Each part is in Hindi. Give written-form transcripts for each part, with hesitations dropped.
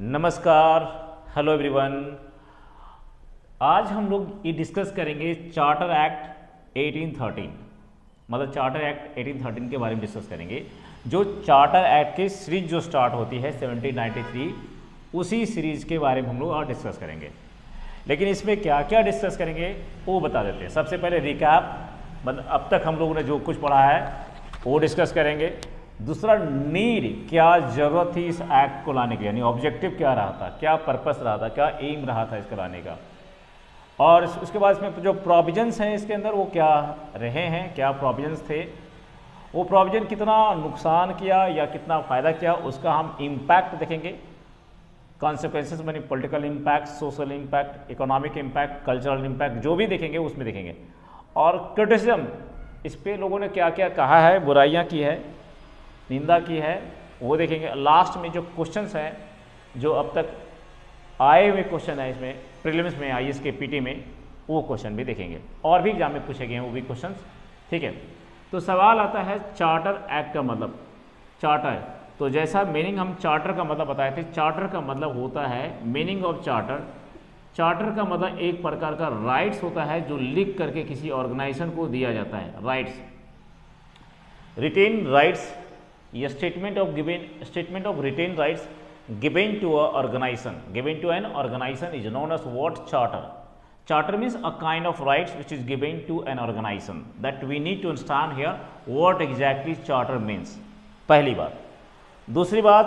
नमस्कार, हेलो एवरीवन। आज हम लोग ये डिस्कस करेंगे चार्टर एक्ट 1813, मतलब चार्टर एक्ट 1813 के बारे में डिस्कस करेंगे। जो चार्टर एक्ट की सीरीज जो स्टार्ट होती है 1793, उसी सीरीज के बारे में हम लोग आज डिस्कस करेंगे। लेकिन इसमें क्या क्या डिस्कस करेंगे वो बता देते हैं। सबसे पहले रिकैप, मतलब अब तक हम लोगों ने जो कुछ पढ़ा है वो डिस्कस करेंगे। दूसरा, नीड, क्या ज़रूरत थी इस एक्ट को लाने की, यानी ऑब्जेक्टिव क्या रहा था, क्या पर्पस रहा था, क्या एम रहा था इसको लाने का। और उसके बाद इसमें जो प्रोविजंस हैं इसके अंदर वो क्या रहे हैं, क्या प्रोविजंस थे, वो प्रोविजन कितना नुकसान किया या कितना फ़ायदा किया, उसका हम इम्पैक्ट देखेंगे। कॉन्सिक्वेंसेस यानी political impact, social impact, economic impact, cultural impact, जो भी देखेंगे उसमें देखेंगे। और क्रिटिसिज्म, इस पर लोगों ने क्या क्या कहा है, बुराइयाँ की है, निंदा की है, वो देखेंगे। लास्ट में जो क्वेश्चंस हैं, जो अब तक आए हुए क्वेश्चन है इसमें प्रीलिम्स में, आईएएस के पीटी में, वो क्वेश्चन भी देखेंगे। और भी एग्जाम में पूछे गए हैं वो भी क्वेश्चंस, ठीक है। तो सवाल आता है चार्टर एक्ट का मतलब, चार्टर। तो जैसा मीनिंग हम चार्टर का मतलब बताए थे, चार्टर का मतलब होता है, मीनिंग ऑफ चार्टर, चार्टर का मतलब एक प्रकार का राइट्स होता है जो लिख करके किसी ऑर्गेनाइजेशन को दिया जाता है। राइट्स, रिटेन राइट्स, ये statement of written rights given to an organization is known as what? Charter. Charter means a kind of rights which is given to an organization. That we need to understand here what exactly charter means. पहली बात। दूसरी बात,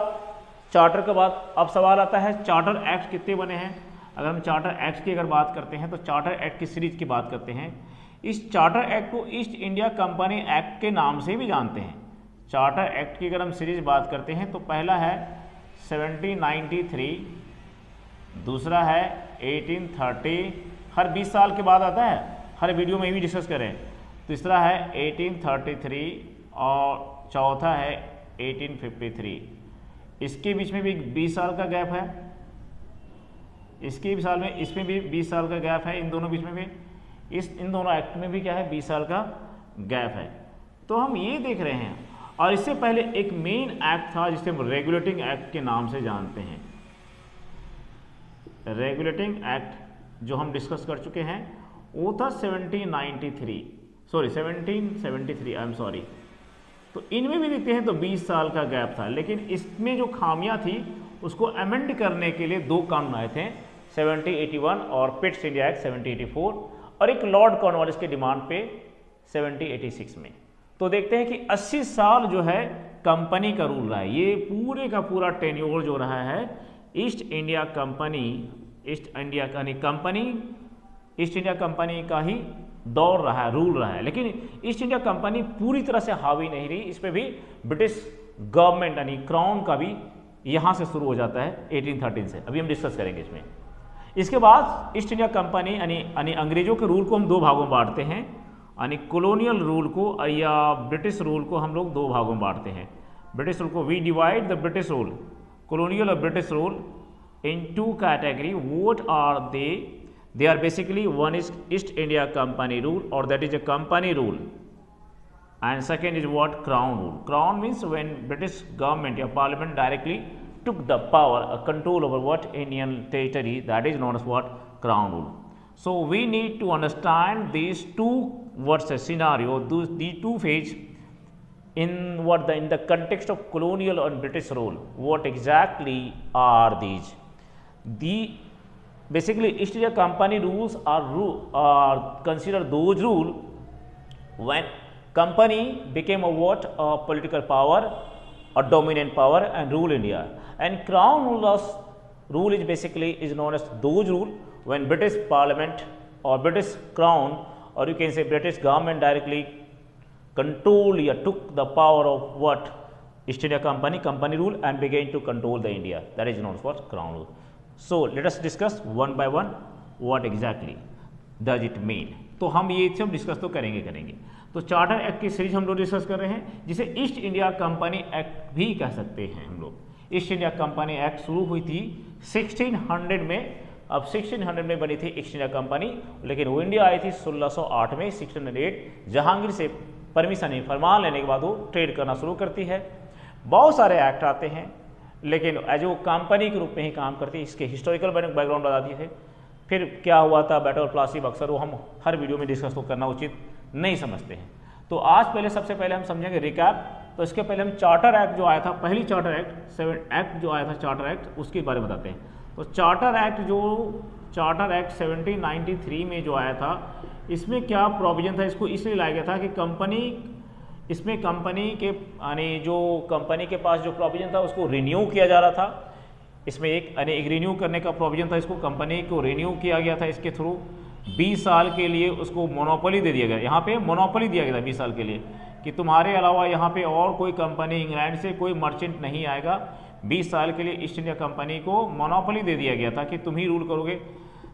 चार्टर के बाद अब सवाल आता है चार्टर एक्ट कितने बने हैं। अगर हम चार्टर एक्ट की अगर बात करते हैं तो चार्टर एक्ट की सीरीज की बात करते हैं। इस चार्टर एक्ट को ईस्ट इंडिया कंपनी एक्ट के नाम से भी जानते हैं। चार्टर एक्ट की अगर हम सीरीज बात करते हैं तो पहला है 1793, दूसरा है 1830, हर 20 साल के बाद आता है, हर वीडियो में भी डिस्कस करें। तीसरा है 1833 और चौथा है 1853। इसके बीच में भी 20 साल का गैप है, इसके साल में इसमें भी 20 साल का गैप है, इन दोनों बीच में भी, इन दोनों एक्ट में भी क्या है, 20 साल का गैप है। तो हम ये देख रहे हैं। और इससे पहले एक मेन एक्ट था जिसे हम रेगुलेटिंग एक्ट के नाम से जानते हैं। रेगुलेटिंग एक्ट जो हम डिस्कस कर चुके हैं वो था 1773। तो इनमें भी देखते हैं तो 20 साल का गैप था, लेकिन इसमें जो खामियां थी उसको अमेंड करने के लिए दो कानून आए थे, 1781 और पिट्स इंडिया एक्ट 1784, और एक लॉर्ड कॉर्नवालिस के डिमांड पे 1786 में। तो देखते हैं कि 80 साल जो है कंपनी का रूल रहा है। ये पूरे का पूरा टेन्योर जो रहा है east India company, east India का ही दौर रहा है, रूल रहा है। लेकिन ईस्ट इंडिया कंपनी पूरी तरह से हावी नहीं रही, इस पर भी ब्रिटिश गवर्नमेंट यानी क्राउन का भी यहाँ से शुरू हो जाता है 1813 से। अभी हम डिस्कस करेंगे इसमें। इसके बाद ईस्ट इंडिया कंपनी यानी अंग्रेजों के रूल को हम दो भागों में बांटते हैं, यानी कॉलोनियल रूल को या ब्रिटिश रूल को हम लोग दो भागों में बांटते हैं। ब्रिटिश रूल को we divide the British rule, colonial और British rule, in two category. What are they are basically, one is East India company rule और that is a company rule, and second is what? Crown rule. Crown means when British government या parliament directly took the power, control over what? Indian territory, that is known as what? Crown rule. So we need to understand these two scenario, these two phases in the context of colonial and British rule. What exactly are these? Basically East India Company rules are considered those rule when company became a political power, a dominant power and rule India. And crown rule is known as those rule when British Parliament or British Crown, or you can say British government directly control or took the power of what? East India Company rule and began to control the India. That is known as what? Crown rule. So let us discuss one by one what exactly does it mean. तो हम ये सब डिस्कस तो करेंगे। तो चार्टर एक्ट की सीरीज हम लोग डिस्कस कर रहे हैं, जिसे ईस्ट इंडिया कंपनी एक्ट भी कह सकते हैं हम लोग। ईस्ट इंडिया कंपनी एक्ट शुरू हुई थी 1600 में। अब 1600 में बनी थी ईस्ट इंडिया कंपनी, लेकिन वो इंडिया आई थी 1608 में, 1608 जहांगीर से परमिशन फरमान लेने के बाद वो ट्रेड करना शुरू करती है। बहुत सारे एक्ट आते हैं, लेकिन एज ओ कंपनी के रूप में ही काम करती है। इसके हिस्टोरिकल बैकग्राउंड बता दिए थे, फिर क्या हुआ था बैटल ऑफ प्लासी, अक्सर वो हम हर वीडियो में डिस्कस तो करना उचित नहीं समझते हैं। तो आज पहले सबसे पहले हम समझेंगे रिकैप। तो इसके पहले हम चार्टर एक्ट जो आया था, पहली चार्टर एक्ट 7 एक्ट जो आया था चार्टर एक्ट, उसके बारे में बताते हैं। तो चार्टर एक्ट 1793 में जो आया था, इसमें क्या प्रोविजन था, इसको इसलिए लाया गया था कि इसमें कंपनी के यानी जो कंपनी के पास जो प्रोविजन था उसको रिन्यू किया जा रहा था। इसमें एक रिन्यू करने का प्रोविजन था, इसको कंपनी को रिन्यू किया गया था। इसके थ्रू 20 साल के लिए उसको मोनोपोली दे दिया गया। यहाँ पे मोनोपोली दिया गया था 20 साल के लिए कि तुम्हारे अलावा यहाँ पे और कोई कंपनी, इंग्लैंड से कोई मर्चेंट नहीं आएगा। 20 साल के लिए ईस्ट इंडिया कंपनी को मोनोपोली दे दिया गया था कि तुम ही रूल करोगे।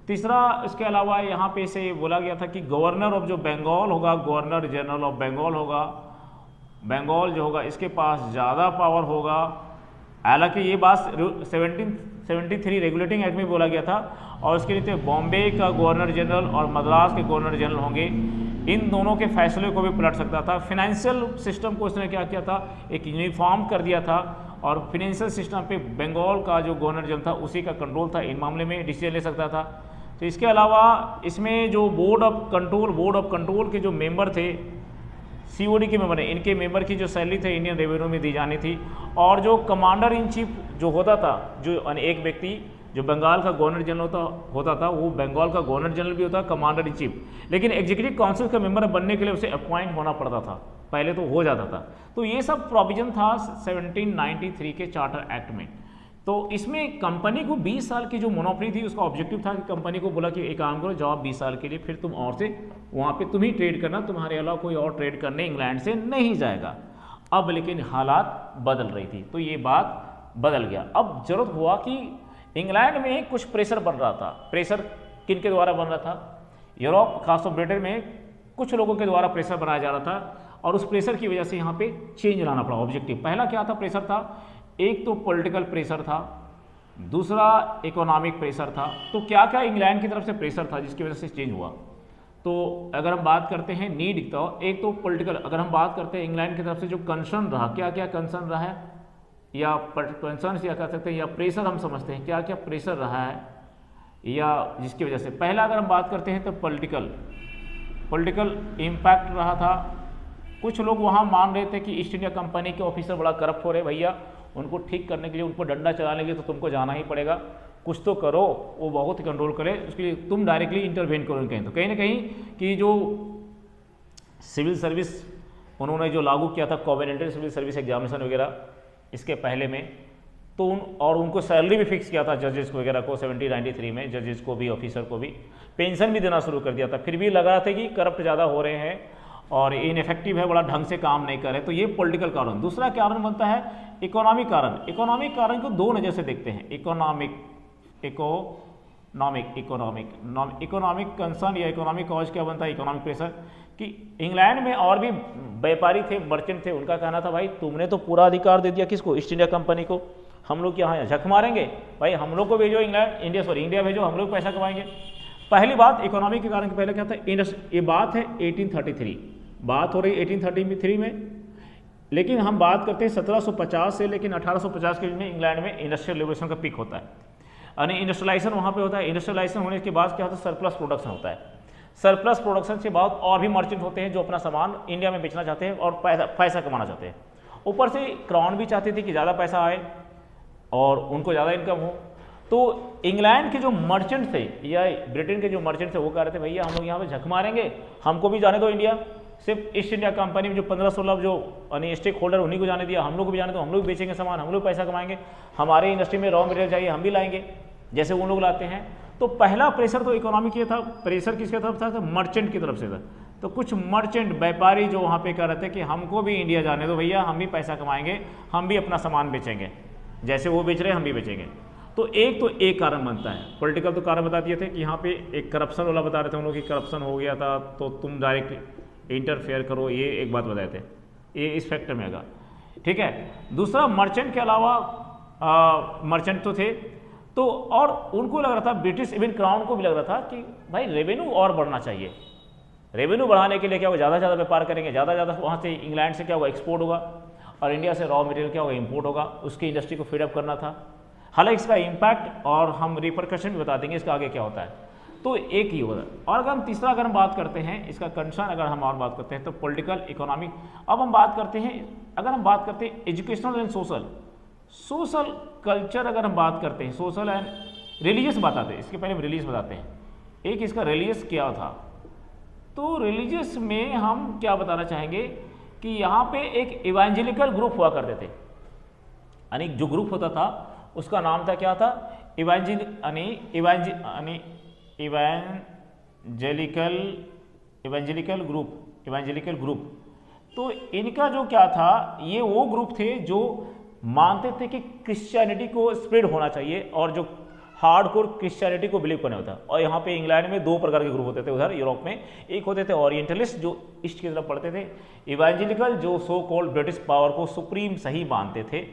तीसरा, इसके अलावा यहाँ पे से बोला गया था कि गवर्नर ऑफ जो बंगाल होगा, गवर्नर जनरल ऑफ बंगाल होगा, बंगाल जो होगा इसके पास ज़्यादा पावर होगा। हालांकि ये बात 1773 रेगुलेटिंग एक्ट में बोला गया था, और इसके लिए बॉम्बे का गवर्नर जनरल और मद्रास के गवर्नर जनरल होंगे। इन दोनों के फैसले को भी पलट सकता था। फिनेंशियल सिस्टम को इसने क्या किया था, एक यूनिफॉर्म कर दिया था, और फिनेंशियल सिस्टम पे बंगाल का जो गवर्नर जनरल था उसी का कंट्रोल था, इन मामले में डिसीजन ले सकता था। तो इसके अलावा इसमें जो बोर्ड ऑफ कंट्रोल के जो मेंबर थे, COD के मेंबर है, इनके मेंबर की जो सैलरी थे इंडियन रेवेन्यू में दी जानी थी। और जो कमांडर इन चीफ जो होता था, जो एक व्यक्ति जो बंगाल का गवर्नर जनरल होता था, वो बंगाल का गवर्नर जनरल भी होता, कमांडर इन चीफ। लेकिन एग्जीक्यूटिव काउंसिल का मेंबर बनने के लिए उसे अपॉइंट होना पड़ता था, पहले तो हो जाता था। तो ये सब प्रोविजन था 1793 के चार्टर एक्ट में। तो इसमें कंपनी को 20 साल की जो मोनोपोली थी, उसका ऑब्जेक्टिव था कि कंपनी को बोला कि एक काम करो, जाओ 20 साल के लिए, फिर तुम और से वहाँ पे तुम ही ट्रेड करना, तुम्हारे अलावा कोई और ट्रेड करने इंग्लैंड से नहीं जाएगा। अब लेकिन हालात बदल रही थी, तो ये बात बदल गया। अब जरूरत हुआ कि इंग्लैंड में कुछ प्रेशर बन रहा था। प्रेशर किन के द्वारा बन रहा था? यूरोप, खासतौर ब्रिटेन में कुछ लोगों के द्वारा प्रेशर बनाया जा रहा था, और उस प्रेशर की वजह से यहाँ पे चेंज लाना पड़ा। ऑब्जेक्टिव पहला क्या था? प्रेशर था, एक तो पॉलिटिकल प्रेशर था, दूसरा इकोनॉमिक प्रेशर था। तो क्या क्या इंग्लैंड की तरफ से प्रेशर था जिसकी वजह से चेंज हुआ? तो अगर हम बात करते हैं नीड, तो एक तो पॉलिटिकल, अगर हम बात करते हैं इंग्लैंड की तरफ से जो कंसर्न रहा, क्या क्या कंसर्न रहा है, या कंसर्न या कह सकते हैं, या प्रेशर हम समझते हैं, क्या क्या प्रेशर रहा है, या जिसकी वजह से पहला अगर हम बात करते हैं तो पॉलिटिकल इम्पैक्ट रहा था। कुछ लोग वहाँ मान रहे थे कि ईस्ट इंडिया कंपनी के ऑफिसर बड़ा करप्ट हो रहे, भैया उनको ठीक करने के लिए, उनको डंडा चलाने के लिए तो तुमको जाना ही पड़ेगा, कुछ तो करो, वो बहुत ही कंट्रोल करे, उसके लिए तुम डायरेक्टली इंटरवेन करो कहीं। तो कहीं ना कहीं कि जो सिविल सर्विस उन्होंने जो लागू किया था, कोवेनेंटरी सिविल सर्विस एग्जामिनेशन वगैरह इसके पहले में, तो उनको सैलरी भी फिक्स किया था जजेस वगैरह को 1793 में, जजेस को भी, ऑफिसर को भी पेंशन भी देना शुरू कर दिया था। फिर भी लगा था कि करप्ट ज़्यादा हो रहे हैं और इनफेक्टिव है, बड़ा ढंग से काम नहीं कर रहे। तो ये पॉलिटिकल कारण। दूसरा कारण बनता है इकोनॉमिक कारण। इकोनॉमिक कारण को दो नज़र से देखते हैं, इकोनॉमिक कंसर्न या इकोनॉमिक कॉज। क्या बनता है? Economic pressure. कि इंग्लैंड में और भी व्यापारी थे, मर्चेंट थे, उनका कहना था भाई तुमने तो पूरा अधिकार दे दिया किसको? ईस्ट इंडिया कंपनी को। हम लोग यहाँ झक मारेंगे, भाई हम लोग को भेजो इंडिया भेजो, हम लोग पैसा कमाएंगे। पहली बात इकोनॉमिक के कारण। पहले क्या था? ये बात है 1833, बात हो रही 1833 में, लेकिन हम बात करते हैं 1750 से, लेकिन 1850 के में इंग्लैंड में इंडस्ट्रियल रेवोल्यूशन का पीक होता है, यानी इंडस्ट्रियलाइजेशन वहाँ पे होता है। इंडस्ट्रियलाइजेशन होने के बाद क्या होता है? सरप्लस प्रोडक्शन होता है। सरप्लस प्रोडक्शन के बाद और भी मर्चेंट होते हैं जो अपना सामान इंडिया में बेचना चाहते हैं और पैसा कमाना चाहते हैं। ऊपर से क्राउन भी चाहती थी कि ज़्यादा पैसा आए और उनको ज़्यादा इनकम हो। तो इंग्लैंड के जो मर्चेंट थे या ब्रिटेन के जो मर्चेंट थे वो कह रहे थे भैया हम लोग यहाँ पे झक मारेंगे, हमको भी जाने दो इंडिया। सिर्फ ईस्ट इंडिया कंपनी में जो 15-16 जो स्टेक होल्डर उन्हीं को जाने दिया, हम लोग को भी जाने दो, हम लोग भी बेचेंगे सामान, हम लोग पैसा कमाएंगे, हमारे इंडस्ट्री में रॉ मटेरियल चाहिए, हम भी लाएंगे जैसे वो लोग लाते हैं। तो पहला प्रेशर तो इकोनॉमिक ये था। प्रेशर किसके तरफ था? तो मर्चेंट की तरफ से था। तो कुछ मर्चेंट व्यापारी जो वहाँ पे कह रहे थे कि हमको भी इंडिया जाने दो भैया, हम भी पैसा कमाएंगे, हम भी अपना सामान बेचेंगे, जैसे वो बेच रहे हैं हम भी बेचेंगे। तो एक कारण बनता है। पॉलिटिकल तो कारण बता दिए थे कि यहाँ पे एक करप्शन वाला बता रहे थे उन लोग कि करप्शन हो गया था तो तुम डायरेक्ट इंटरफेयर करो, ये एक बात बताए थे, ये इस फैक्टर में आएगा। ठीक है। दूसरा, मर्चेंट के अलावा मर्चेंट तो थे, तो और उनको लग रहा था, ब्रिटिश इवन क्राउन को भी लग रहा था कि भाई रेवेन्यू और बढ़ना चाहिए। रेवेन्यू बढ़ाने के लिए क्या होगा? ज़्यादा से ज़्यादा व्यापार करेंगे, ज़्यादा वहाँ से इंग्लैंड से क्या होगा? एक्सपोर्ट होगा। और इंडिया से रॉ मटेरियल क्या होगा, इंपोर्ट होगा, उसकी इंडस्ट्री को फीडअप करना था। हालांकि इसका इम्पैक्ट और हम रिपरकशन भी बता देंगे इसका आगे क्या होता है। तो एक ही होगा। और अगर हम तीसरा अगर हम बात करते हैं इसका कंसर्न, अगर हम और बात करते हैं तो पॉलिटिकल इकोनॉमिक। अब हम बात करते हैं, अगर हम बात करते हैं एजुकेशनल एंड सोशल कल्चर, अगर हम बात करते हैं सोशल एंड रिलीजियस बताते हैं, इसके पहले हम रिलीजियस बताते हैं। एक इसका रिलीजियस क्या था, तो रिलीजियस में हम क्या बताना चाहेंगे कि यहाँ पे एक इवेंजेलिकल ग्रुप हुआ करते थे, यानी जो ग्रुप होता था उसका नाम था क्या था, इवेंजेलिकल ग्रुप। तो इनका जो क्या था, ये वो ग्रुप थे जो मानते थे कि क्रिश्चियनिटी को स्प्रेड होना चाहिए और जो हार्डकोर क्रिश्चियनिटी को बिलीव करना होता। और यहाँ पे इंग्लैंड में दो प्रकार के ग्रुप होते थे, उधर यूरोप में एक होते थे ओरिएंटलिस्ट जो ईस्ट की तरफ पढ़ते थे, इवेंजेलिकल जो सो कॉल्ड ब्रिटिश पावर को सुप्रीम सही मानते थे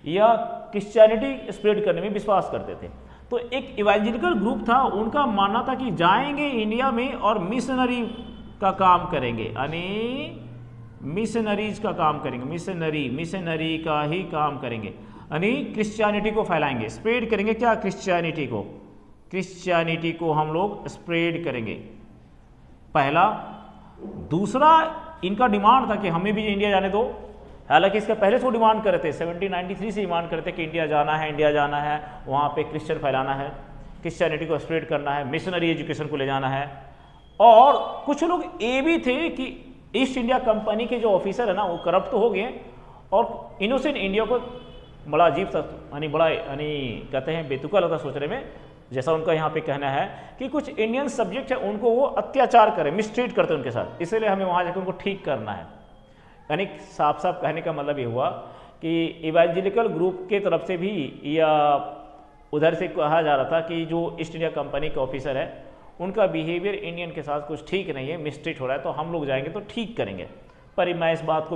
या क्रिश्चियनिटी स्प्रेड करने में विश्वास करते थे। तो एक इवेंजेलिकल ग्रुप था, उनका मानना था कि जाएंगे इंडिया में और मिशनरी का काम करेंगे, यानी मिशनरीज का काम करेंगे, मिशनरी का ही काम करेंगे, यानी क्रिश्चियनिटी को फैलाएंगे, स्प्रेड करेंगे। क्या, क्रिश्चियनिटी को हम लोग स्प्रेड करेंगे, पहला। दूसरा इनका डिमांड था कि हमें भी इंडिया जाने दो। हालांकि इसका पहले से वो डिमांड कर रहे थे, 1793 से डिमांड करते कि इंडिया जाना है, वहाँ पे क्रिश्चियन फैलाना है, क्रिश्चियनिटी को स्प्रेड करना है, मिशनरी एजुकेशन को ले जाना है। और कुछ लोग ये भी थे कि ईस्ट इंडिया कंपनी के जो ऑफिसर है ना वो करप्ट तो हो गए और इनोसेंट इंडिया को बड़ा अजीब सा, यानी कहते हैं बेतुका लगता सोचने में, जैसा उनका यहाँ पे कहना है कि कुछ इंडियन सब्जेक्ट है उनको वो अत्याचार करें, मिसट्रीट करते हैं उनके साथ, इसलिए हमें वहाँ जाकर उनको ठीक करना है। यानी साफ साफ कहने का मतलब ये हुआ कि इवेंजेलिकल ग्रुप के तरफ से भी या उधर से कहा जा रहा था कि जो ईस्ट इंडिया कंपनी के ऑफिसर है उनका बिहेवियर इंडियन के साथ कुछ ठीक नहीं है, मिसट्रीट हो रहा है, तो हम लोग जाएंगे तो ठीक करेंगे। पर मैं इस बात से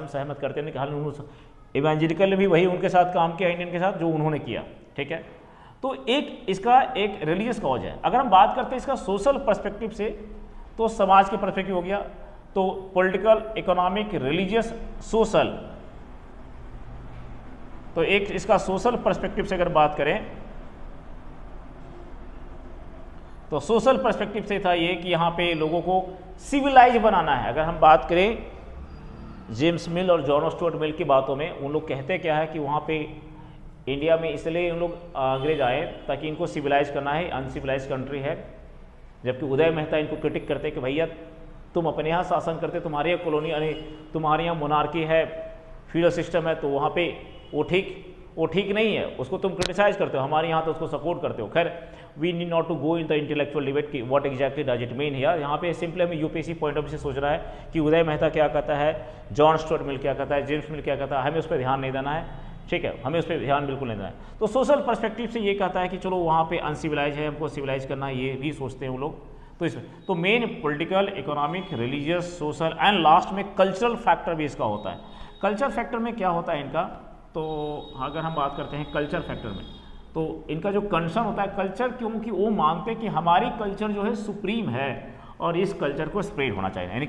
हम सहमत करते हैं कि हाल इवेंजेलिकल ने भी वही उनके साथ काम किया इंडियन के साथ जो उन्होंने किया, ठीक है। तो एक इसका एक रिलीजियस कॉज है। अगर हम बात करते हैं इसका सोशल पर्सपेक्टिव से, तो समाज के पर्सपेक्टिव हो गया, तो पॉलिटिकल, इकोनॉमिक, रिलीजियस, सोशल। तो एक इसका सोशल पर्सपेक्टिव से अगर बात करें तो सोशल पर्सपेक्टिव से था ये कि यहाँ पे लोगों को सिविलाइज बनाना है। अगर हम बात करें जेम्स मिल और जॉन स्टुअर्ट मिल की बातों में, उन लोग कहते क्या है कि वहाँ पे इंडिया में इसलिए उन लोग अंग्रेज आए ताकि इनको सिविलाइज करना है, अनसिविलाइज कंट्री है। जबकि उदय मेहता इनको क्रिटिक करते कि भैया तुम अपने यहाँ शासन करते, तुम्हारे यहाँ कॉलोनी, यानी तुम्हारे यहाँ मोनार्की है, फ्यूडल सिस्टम है, तो वहाँ पे वो ठीक नहीं है, उसको तुम क्रिटिसाइज करते हो, हमारे यहाँ तो उसको सपोर्ट करते हो। खैर we need not to go in the intellectual debate कि what exactly does it mean here. यहाँ पे सिंपली हमें यूपीएससी पॉइंट ऑफ व्यू से सोचना है कि उदय मेहता क्या कहता है, जॉन स्टुअर्ट मिल क्या कहता है, जेम्स मिल क्या कहता है, हमें उस पर ध्यान नहीं देना है, ठीक है, हमें उस पर ध्यान बिल्कुल नहीं देना है। तो सोशल पर्सपेक्टिव से ये कहता है कि चलो वहाँ पे अनसिविलाइज है, हमको सिविलाइज करना है, ये भी सोचते हैं वो लोग। तो इसमें तो main political, economic, religious, social and last में कल्चरल फैक्टर भी इसका होता है। कल्चर फैक्टर में क्या होता है इनका, तो अगर हम बात करते हैं कल्चर फैक्टर में, तो इनका जो कंसर्न होता है कल्चर, क्योंकि वो मानते हैं कि हमारी कल्चर जो है सुप्रीम है और इस कल्चर को स्प्रेड होना चाहिए, यानी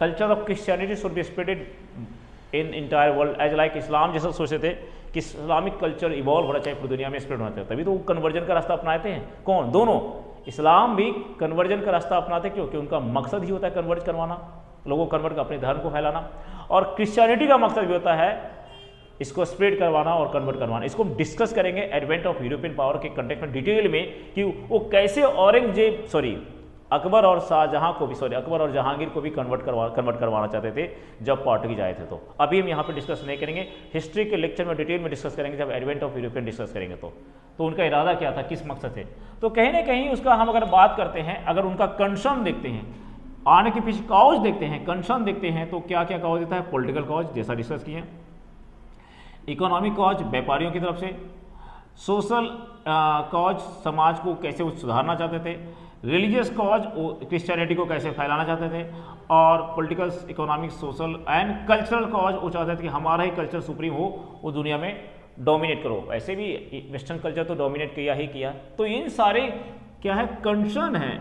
culture of Christianity should be spreaded in entire world as like Islam, जैसा सोचते थे कि इस्लामिक कल्चर इवॉल्व होना चाहिए, पूरी दुनिया में स्प्रेड होना चाहिए। तभी तो वो कन्वर्जन का रास्ता अपनाते हैं। कौन? दोनों। इस्लाम भी कन्वर्जन का रास्ता अपनाते क्योंकि उनका मकसद ही होता है कन्वर्ज करवाना, लोगों को कन्वर्ट कर अपने धर्म को फैलाना। और क्रिश्चियनिटी का मकसद भी होता है इसको स्प्रेड करवाना और कन्वर्ट करवाना। इसको हम डिस्कस करेंगे एडवेंट ऑफ यूरोपियन पावर के कंटेक्स्ट में डिटेल में कि वो कैसे अकबर और शाहजहां को भी अकबर और जहांगीर को भी कन्वर्ट करवाना चाहते थे जब पोर्टुगीज आए थे। तो अभी हम यहाँ पे डिस्कस नहीं करेंगे, हिस्ट्री के लेक्चर में डिटेल में डिस्कस करेंगे जब एडवेंट ऑफ यूरोपियन डिस्कस करेंगे। तो उनका इरादा क्या था, किस मकसद से, तो कहीं ना कहीं उसका हम अगर बात करते हैं, अगर उनका कंसर्न देखते हैं, आने के पीछे कॉज देखते हैं, कंसर्न देखते हैं, तो क्या क्या कॉज देता है। पॉलिटिकल कॉज जैसा डिस्कस किए, इकोनॉमिक कॉज व्यापारियों की तरफ से, सोशल कॉज समाज को कैसे वो सुधारना चाहते थे, रिलीजियस कॉज क्रिश्चियनिटी को कैसे फैलाना चाहते थे, और political, economic, social and cultural cause वो चाहते थे कि हमारा ही कल्चर सुप्रीम हो, वो दुनिया में डोमिनेट करो। ऐसे भी वेस्टर्न कल्चर तो डोमिनेट किया ही किया। तो इन सारे क्या है, कंसर्न है,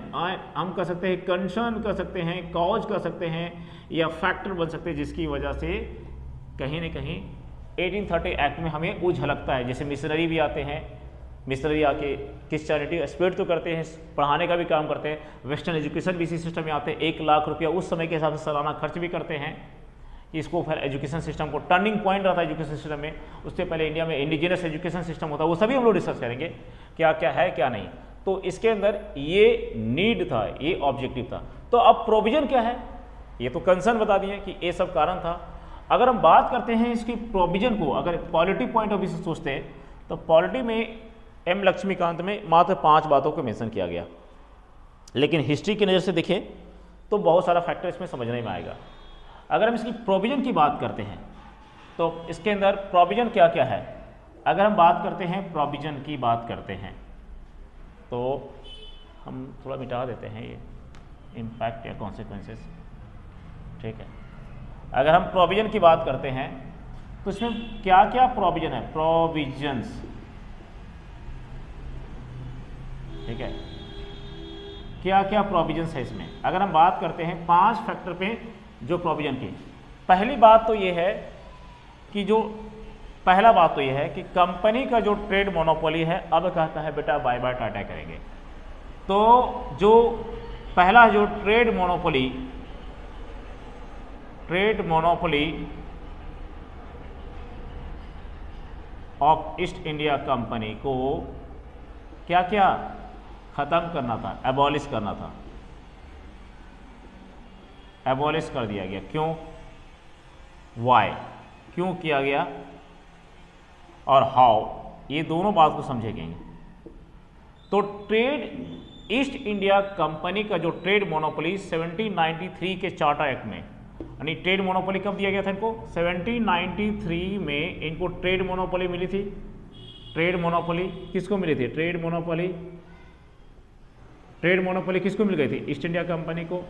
हम कह सकते हैं कंसर्न कर सकते हैं, कॉज कर सकते हैं, या फैक्टर बन सकते हैं जिसकी वजह से कहीं ना कहीं 1830 एक्ट में हमें वो झलकता है। जैसे मिशनरी भी आते हैं, मिशनरी आके क्रिश्चियनिटी स्प्रेड तो करते हैं, पढ़ाने का भी काम करते हैं। वेस्टर्न एजुकेशन भी इसी सिस्टम में आते हैं। 1 लाख रुपया उस समय के हिसाब से सालाना खर्च भी करते हैं। इसको फिर एजुकेशन सिस्टम को टर्निंग पॉइंट रहता है एजुकेशन सिस्टम में। उससे पहले इंडिया में इंडिजिनस एजुकेशन सिस्टम होता है, वो सभी हम लोग डिस्कस करेंगे क्या क्या है क्या नहीं। तो इसके अंदर ये नीड था, ये ऑब्जेक्टिव था। तो अब प्रोविजन क्या है, ये तो कंसर्न बता दिए कि ये सब कारण था। अगर हम बात करते हैं इसकी प्रोविजन को, अगर पॉलिटी पॉइंट ऑफ व्यू से सोचते हैं तो पॉलिटी में एम लक्ष्मीकांत में मात्र 5 बातों को मेंशन किया गया, लेकिन हिस्ट्री की नज़र से देखें तो बहुत सारा फैक्टर इसमें समझने में आएगा। अगर हम इसकी प्रोविजन की बात करते हैं तो इसके अंदर प्रोविजन क्या क्या है। अगर हम बात करते हैं प्रोविजन की बात करते हैं तो हम थोड़ा मिटा देते हैं ये इम्पैक्ट या कॉन्सिक्वेंसेस, ठीक है। अगर हम प्रोविजन की बात करते हैं तो इसमें क्या क्या प्रोविजन है, प्रोविजंस, ठीक है, क्या क्या प्रोविजंस है इसमें। अगर हम बात करते हैं 5 फैक्टर पे जो प्रोविजन की, पहली बात तो ये है कि जो पहला बात तो ये है कि कंपनी का जो ट्रेड मोनोपोली है अब कहता है बेटा बाय बाय टाटा करेंगे। तो जो पहला जो trade monopoly of east India company को क्या क्या खत्म करना था, एबॉलिश करना था, एबॉलिश कर दिया गया। क्यों, वाई, क्यों किया गया और हाउ, ये दोनों बात को समझेंगे। तो ट्रेड ईस्ट इंडिया कंपनी का जो ट्रेड मोनोपोली 1793 के चार्टर एक्ट में, यानी ट्रेड मोनोपोली कब दिया गया था इनको, 1793 में इनको ट्रेड मोनोपोली मिली थी। ट्रेड मोनोपोली किसको मिली थी, ट्रेड मोनोपोली किसको मिल गई थी, ईस्ट इंडिया कंपनी को।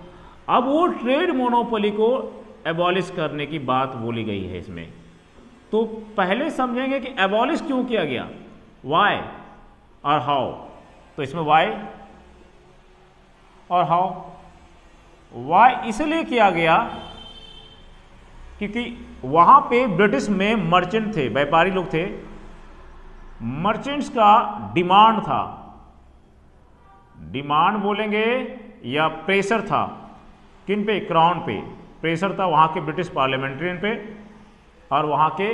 अब वो ट्रेड मोनोपोली को एबॉलिश करने की बात बोली गई है इसमें। तो पहले समझेंगे कि एबॉलिश क्यों किया गया, वाई और हाउ। तो इसमें वाई और हाउ, वाई इसलिए किया गया क्योंकि वहां पे ब्रिटिश में मर्चेंट थे, व्यापारी लोग थे, मर्चेंट्स का डिमांड था, डिमांड बोलेंगे या प्रेशर था, किन पे, क्राउन पे प्रेशर था, वहां के ब्रिटिश पार्लियामेंटेरियन पे और वहां के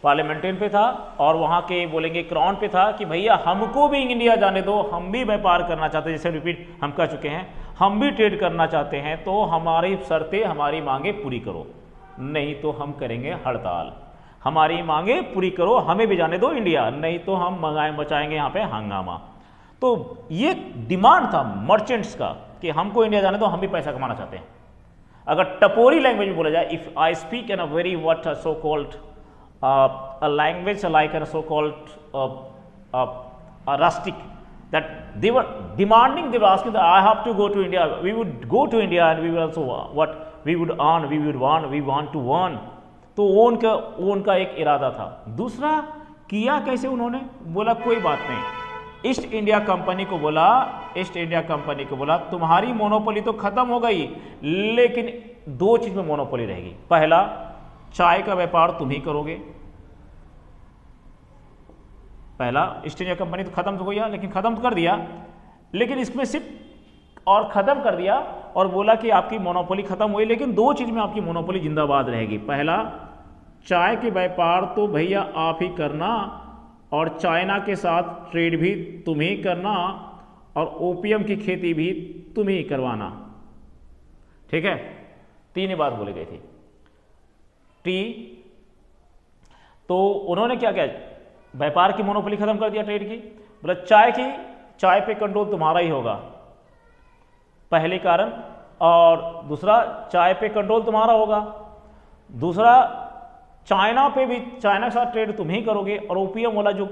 पार्लियामेंटेरियन पे था, और वहां के बोलेंगे क्राउन पे था कि भैया हमको भी इंडिया जाने दो, हम भी व्यापार करना चाहते हैं, जैसे रिपीट हम कह चुके हैं, हम भी ट्रेड करना चाहते हैं, तो हमारी शर्तें हमारी मांगे पूरी करो, नहीं तो हम करेंगे हड़ताल, हमारी मांगे पूरी करो, हमें भी जाने दो इंडिया, नहीं तो हम मचाएंगे यहाँ पे हंगामा। तो ये डिमांड था मर्चेंट्स का कि हमको इंडिया जाने दो, हम भी पैसा कमाना चाहते हैं। अगर टपोरी लैंग्वेज में बोला जाए, if I speak in a very what so called a language like a so called a rustic, that they were demanding, they were asking that I have to go to India, we would go to India and we will also what we would earn, we want to earn। तो वो उनका एक इरादा था। दूसरा किया कैसे उन्होंने, बोला कोई बात नहीं, ईस्ट इंडिया कंपनी को बोला तुम्हारी मोनोपोली तो खत्म हो गई, लेकिन 2 चीज में मोनोपोली रहेगी। पहला, चाय का व्यापार तुम ही करोगे। पहला, ईस्ट इंडिया कंपनी तो खत्म तो हो गया, लेकिन खत्म तो कर दिया, लेकिन इसमें सिर्फ और खत्म कर दिया और बोला कि आपकी मोनोपोली खत्म हुई, लेकिन 2 चीज में आपकी मोनोपोली जिंदाबाद रहेगी। पहला, चाय के व्यापार तो भैया आप ही करना, और चाइना के साथ ट्रेड भी तुम ही करना, और ओपियम की खेती भी तुम ही करवाना। ठीक है, 3 ही बात बोली गई थी। तो उन्होंने क्या किया, व्यापार की मोनोपोली खत्म कर दिया, ट्रेड की, बोला चाय पे कंट्रोल तुम्हारा ही होगा, पहले कारण, और दूसरा चाय पे कंट्रोल तुम्हारा होगा, दूसरा चाइना के साथ ट्रेड तुम ही करोगे, और ओपीएम वाला जो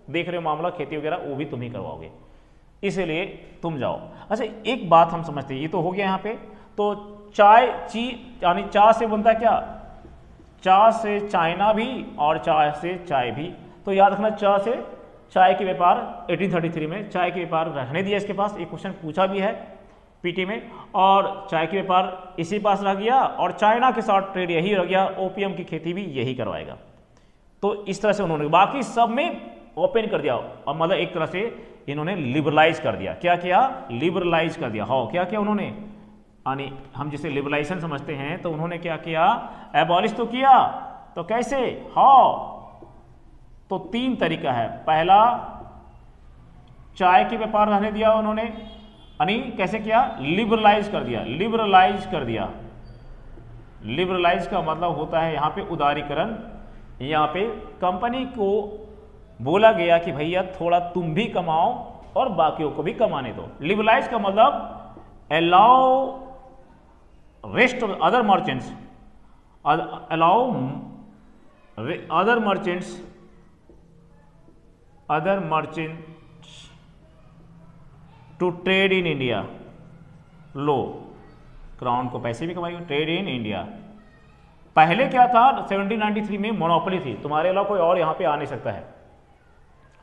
देख रहे हो मामला खेती वगैरह वो भी तुम ही करवाओगे, इसलिए तुम जाओ। अच्छा, एक बात हम समझते हैं, ये तो हो गया यहाँ पे। तो यानी चा से बनता क्या, चा से चाइना भी और चाय से चाय भी। तो याद रखना, चा से चाय के व्यापार 1833 में चाय के व्यापार रहने दिया इसके पास। एक क्वेश्चन पूछा भी है पीटी में, और चाय के व्यापार इसी पास रह गया, और चाइना के साथ ट्रेड यही रह गया, ओपीएम की खेती भी यही करवाएगा। तो इस तरह से उन्होंने बाकी सब में ओपन कर दिया, और मतलब एक तरह से इन्होंने लिबरलाइज कर दिया। क्या किया? लिबरलाइज कर दिया। हाँ, क्या किया उन्होंने? यानी हम जिसे लिबरलाइजेशन समझते हैं, तो उन्होंने क्या किया? एबॉलिश तो किया, तो कैसे? हाँ, तो 3 तरीका है। पहला, चाय के व्यापार रहने दिया उन्होंने, यानी कैसे किया? लिबरलाइज कर दिया। लिबरलाइज कर दिया, लिबरलाइज का मतलब होता है यहाँ पे उदारीकरण। यहाँ पे कंपनी को बोला गया कि भैया थोड़ा तुम भी कमाओ और बाकियों को भी कमाने दो। लिबरलाइज का मतलब allow rest of other merchants, allow other merchants to trade in India. लो, क्राउन को पैसे भी कमाएंगे, ट्रेड इन इंडिया। पहले क्या था? 1793 में मोनोपोली थी, तुम्हारे अलावा कोई और यहाँ पे आ नहीं सकता है,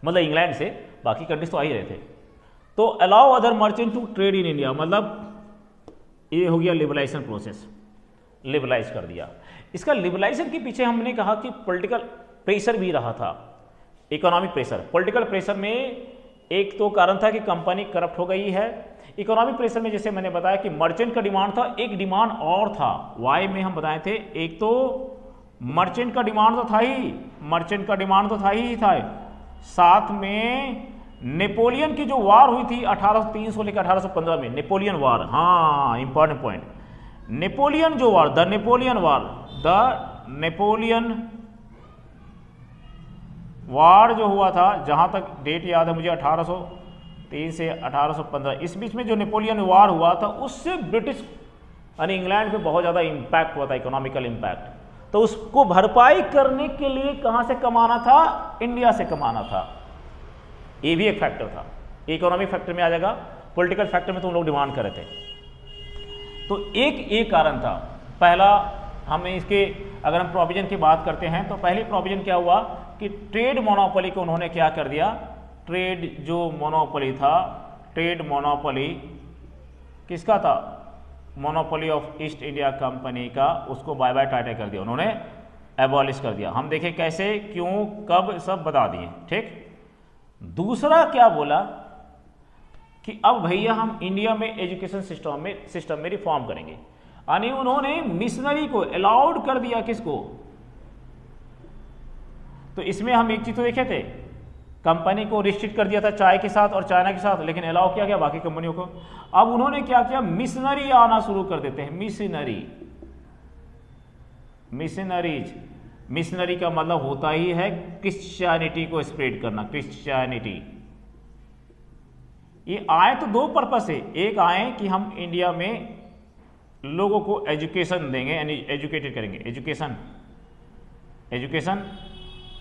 मतलब इंग्लैंड से, बाकी कंट्रीज तो आ ही रहे थे। तो allow other merchant to trade in India, मतलब ये हो गया लिबरलाइजेशन प्रोसेस, लिबरलाइज कर दिया। इसका लिबरलाइजेशन के पीछे हमने कहा कि पॉलिटिकल प्रेशर भी रहा था, इकोनॉमिक प्रेशर। पॉलिटिकल प्रेशर में एक तो कारण था कि कंपनी करप्ट हो गई है। इकोनॉमिक प्रेशर में जैसे मैंने बताया कि मर्चेंट का डिमांड था, एक डिमांड और था, वाई में हम बताए थे। एक तो मर्चेंट का डिमांड तो था ही, मर्चेंट का डिमांड तो था ही था, साथ में नेपोलियन की जो वार हुई थी 1803 लेकर 1815 में, नेपोलियन वार। हाँ, इंपॉर्टेंट पॉइंट, नेपोलियन जो वार, द नेपोलियन वार जो हुआ था, जहां तक डेट याद है मुझे 1803 से 1815, इस बीच में जो नेपोलियन वार हुआ था, उससे ब्रिटिश यानी इंग्लैंड पे बहुत ज़्यादा इम्पैक्ट हुआ था, इकोनॉमिकल इम्पैक्ट। तो उसको भरपाई करने के लिए कहाँ से कमाना था? इंडिया से कमाना था। ये भी एक फैक्टर था, इकोनॉमिक फैक्टर में आ जाएगा, पॉलिटिकल फैक्टर में तुम लोग डिमांड कर रहे थे। तो एक कारण था। पहला, हमें इसके अगर हम प्रोविजन की बात करते हैं, तो पहली प्रोविजन क्या हुआ कि ट्रेड मोनोपोली को उन्होंने क्या कर दिया? ट्रेड जो मोनोपोली था, ट्रेड मोनोपोली किसका था? Monopoly of east India company का, उसको बाय बाय टाटा कर दिया उन्होंने, एबॉलिश कर दिया। हम देखें कैसे, क्यों, कब, सब बता दिए। ठीक। दूसरा क्या बोला कि अब भैया हम इंडिया में एजुकेशन सिस्टम में रिफॉर्म करेंगे, यानी उन्होंने मिशनरी को अलाउड कर दिया। किसको? तो इसमें हम एक चीज तो देखे थे, कंपनी को रिस्ट्रिक्ट कर दिया था चाय के साथ और चाइना के साथ, लेकिन अलाउ किया गया बाकी कंपनियों को। अब उन्होंने क्या किया? मिशनरी आना शुरू कर देते हैं। मिशनरी का मतलब होता ही है क्रिश्चियनिटी को स्प्रेड करना, क्रिश्चियनिटी। ये आए तो 2 पर्पस से, एक आए कि हम इंडिया में लोगों को एजुकेशन देंगे, यानी एजुकेटेड करेंगे, एजुकेशन।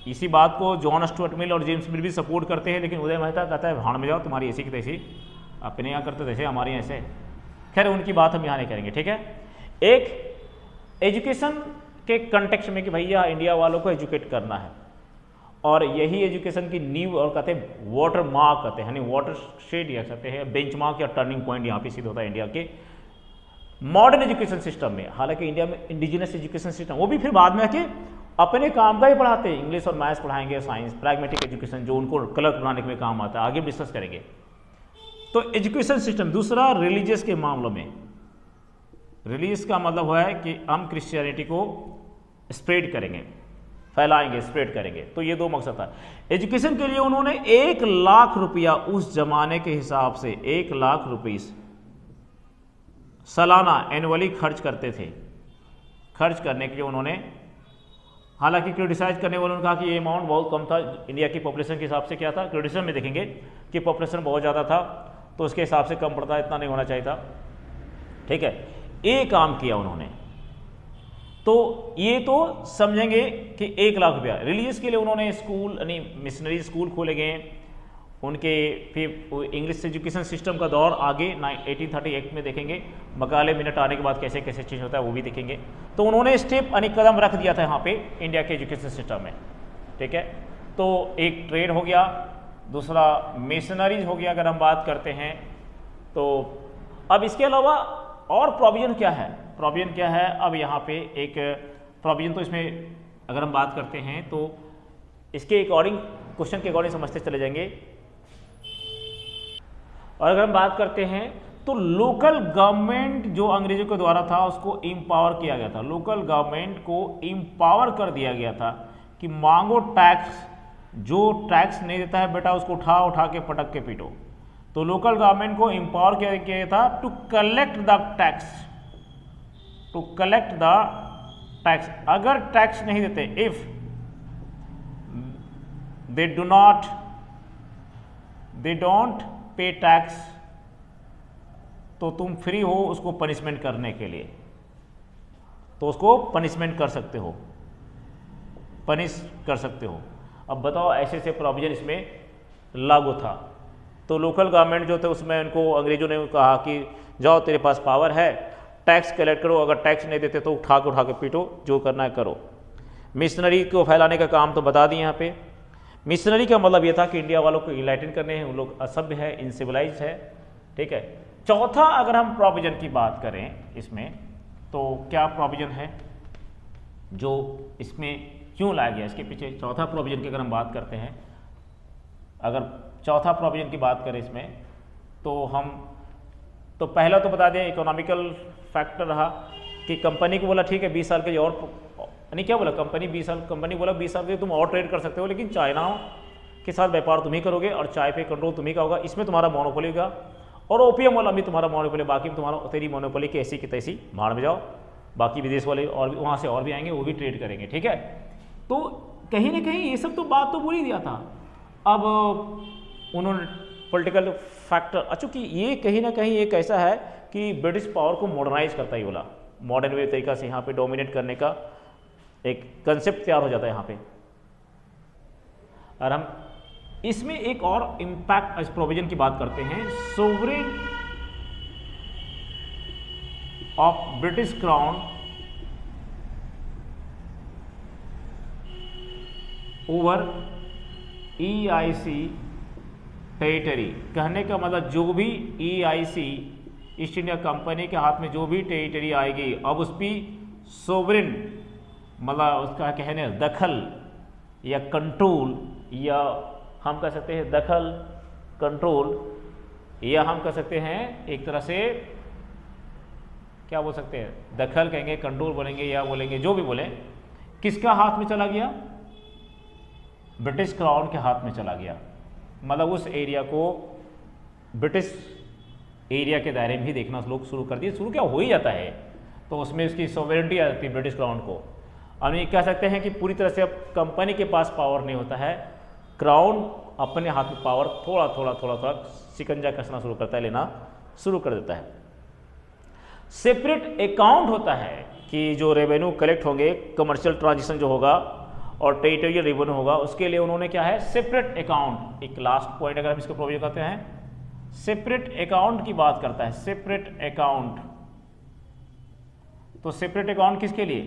इसी बात को जॉन स्टुअर्ट मिल और जेम्स मिल भी सपोर्ट करते हैं, लेकिन उदय मेहता कहता है भाड़ में जाओ, तुम्हारी ऐसी की तैसी, अपने यहाँ करते जैसे हमारे यहाँ ऐसे। खैर, उनकी बात हम यहाँ नहीं करेंगे। ठीक है। एक एजुकेशन के कंटेक्स्ट में कि भैया इंडिया वालों को एजुकेट करना है, और यही एजुकेशन की नींव और कहते हैं वाटर मार्क कहते हैं, यानी वाटर शेड या कहते हैं बेंचमार्क या टर्निंग पॉइंट यहाँ पे सिद्ध होता है इंडिया के मॉडर्न एजुकेशन सिस्टम में। हालांकि इंडिया में इंडिजिनस एजुकेशन सिस्टम, वो भी फिर बाद में आके अपने काम का ही पढ़ाते हैं, इंग्लिश और मैथ्स पढ़ाएंगे, साइंस, प्रैग्मेटिक एजुकेशन जो उनको कलर बनाने में काम आता है, आगे डिस्कस करेंगे। तो एजुकेशन सिस्टम। दूसरा, रिलीजियस के मामलों में, रिलीजियस का मतलब है कि हम क्रिश्चियनिटी को स्प्रेड करेंगे, फैलाएंगे, स्प्रेड करेंगे। तो ये 2 मकसद था। एजुकेशन के लिए उन्होंने 1 लाख रुपया उस जमाने के हिसाब से 1 लाख रुपीस सालाना एनुअली खर्च करते थे। खर्च करने के लिए उन्होंने, हालांकि क्रिटिसाइज करने वालों ने कहा कि ये अमाउंट बहुत कम था, इंडिया की पॉपुलेशन के हिसाब से क्या था, क्रिटिसिज्म में देखेंगे कि पॉपुलेशन बहुत ज़्यादा था तो उसके हिसाब से कम पड़ता, इतना नहीं होना चाहिए था। ठीक है। ये काम किया उन्होंने। तो ये तो समझेंगे कि 1 लाख रुपया। रिलीजियस के लिए उन्होंने स्कूल, यानी मिशनरी स्कूल खोले गए उनके। फिर इंग्लिश एजुकेशन सिस्टम का दौर आगे 1838 में देखेंगे, मकाले मिनट आने के बाद कैसे कैसे चेंज होता है वो भी देखेंगे। तो उन्होंने स्टेप यानी कदम रख दिया था यहाँ पे इंडिया के एजुकेशन सिस्टम में। ठीक है। तो एक ट्रेड हो गया, दूसरा मिशनरीज हो गया। अगर हम बात करते हैं तो अब इसके अलावा और प्रोविजन क्या है, प्रोविजन क्या है, अब यहाँ पे एक प्रोविजन तो इसमें अगर हम बात करते हैं तो इसके अकॉर्डिंग क्वेश्चन के अकॉर्डिंग समझते चले जाएंगे। और अगर हम बात करते हैं तो लोकल गवर्नमेंट जो अंग्रेजों के द्वारा था उसको इम्पावर किया गया था, लोकल गवर्नमेंट को इम्पावर कर दिया गया था कि मांगो टैक्स, जो टैक्स नहीं देता है बेटा उसको उठा उठा के पटक के पीटो। तो लोकल गवर्नमेंट को इम्पावर किया गया था to collect the tax, to collect the tax. अगर टैक्स नहीं देते, if they don't pay tax, तो तुम फ्री हो उसको पनिशमेंट करने के लिए, तो उसको पनिशमेंट कर सकते हो, पनिश कर सकते हो। अब बताओ ऐसे ऐसे प्रोविजन इसमें लागू था। तो लोकल गवर्नमेंट जो थे उसमें उनको अंग्रेजों ने कहा कि जाओ तेरे पास पावर है, टैक्स कलेक्ट करो, अगर टैक्स नहीं देते तो उठा के पीटो, जो करना है करो। मिशनरी को फैलाने का काम तो बता दिए यहाँ पे। मिशनरी का मतलब ये था कि इंडिया वालों को इनलाइटन करने हैं, उन लोग असभ्य है, इनसिविलाइज्ड है, ठीक है। चौथा अगर हम प्रोविजन की बात करें इसमें, तो क्या प्रोविजन है जो इसमें क्यों लाया गया, इसके पीछे चौथा प्रोविजन की अगर हम बात करते हैं, अगर चौथा प्रोविजन की बात करें इसमें तो पहला तो बता दें इकोनॉमिकल फैक्टर रहा कि कंपनी को बोला ठीक है 20 साल के लिए और, यानी क्या बोला कंपनी 20 साल, कंपनी बोला 20 साल के तुम और ट्रेड कर सकते हो, लेकिन चाइना के साथ व्यापार तुम ही करोगे और चाय पे कंट्रोल तुम ही का होगा, इसमें तुम्हारा मोनोपोली होगा, और ओपीएम वाला भी तुम्हारा मोनोपोली, बाकी में तुम्हारा तेरी मोनोपोली की ऐसी की तैसी भाड़ में जाओ, बाकी विदेश वाले और भी वहाँ से और भी आएंगे, वो भी ट्रेड करेंगे, ठीक है। तो कहीं ना कहीं ये सब तो बात तो बोल ही दिया था। अब उन्होंने पॉलिटिकल फैक्टर, चूँकि ये कहीं ना कहीं एक ऐसा है कि ब्रिटिश पावर को मॉडर्नाइज करता ही बोला, मॉडर्न वे तरीका से यहाँ पे डोमिनेट करने का एक कंसेप्ट तैयार हो जाता है यहाँ पे। और हम इसमें एक और इम्पैक्ट इस प्रोविजन की बात करते हैं, sovereign of British crown over EIC territory. कहने का मतलब जो भी EIC ईस्ट इंडिया कंपनी के हाथ में जो भी टेरिटरी आएगी, अब उस पर सोवरेन मतलब उसका कहने दखल या कंट्रोल, या हम कह सकते हैं दखल कंट्रोल, या हम कह सकते हैं एक तरह से क्या बोल सकते हैं, दखल कहेंगे, कंट्रोल बोलेंगे, या बोलेंगे जो भी बोले, किसका हाथ में चला गया, ब्रिटिश क्राउन के हाथ में चला गया। मतलब उस एरिया को ब्रिटिश एरिया के दायरे में ही देखना लोग शुरू कर दिए, शुरू क्या हो ही जाता है, तो उसमें उसकी सोवरेनिटी आ जाती है ब्रिटिश क्राउन को। अब ये कह सकते हैं कि पूरी तरह से अब कंपनी के पास पावर नहीं होता है, क्राउन अपने हाथ में पावर थोड़ा थोड़ा शिकंजा कसना शुरू करता है, लेना शुरू कर देता है। सेपरेट अकाउंट होता है कि जो रेवेन्यू कलेक्ट होंगे, कमर्शियल ट्रांजेक्शन जो होगा और टेरिटोरियल रेवेन्यू होगा, उसके लिए उन्होंने क्या है सेपरेट अकाउंट, एक लास्ट पॉइंट अगर हम इसको प्रोविजन करते हैं, सेपरेट अकाउंट की बात करता है, सेपरेट अकाउंट। तो सेपरेट अकाउंट किसके लिए,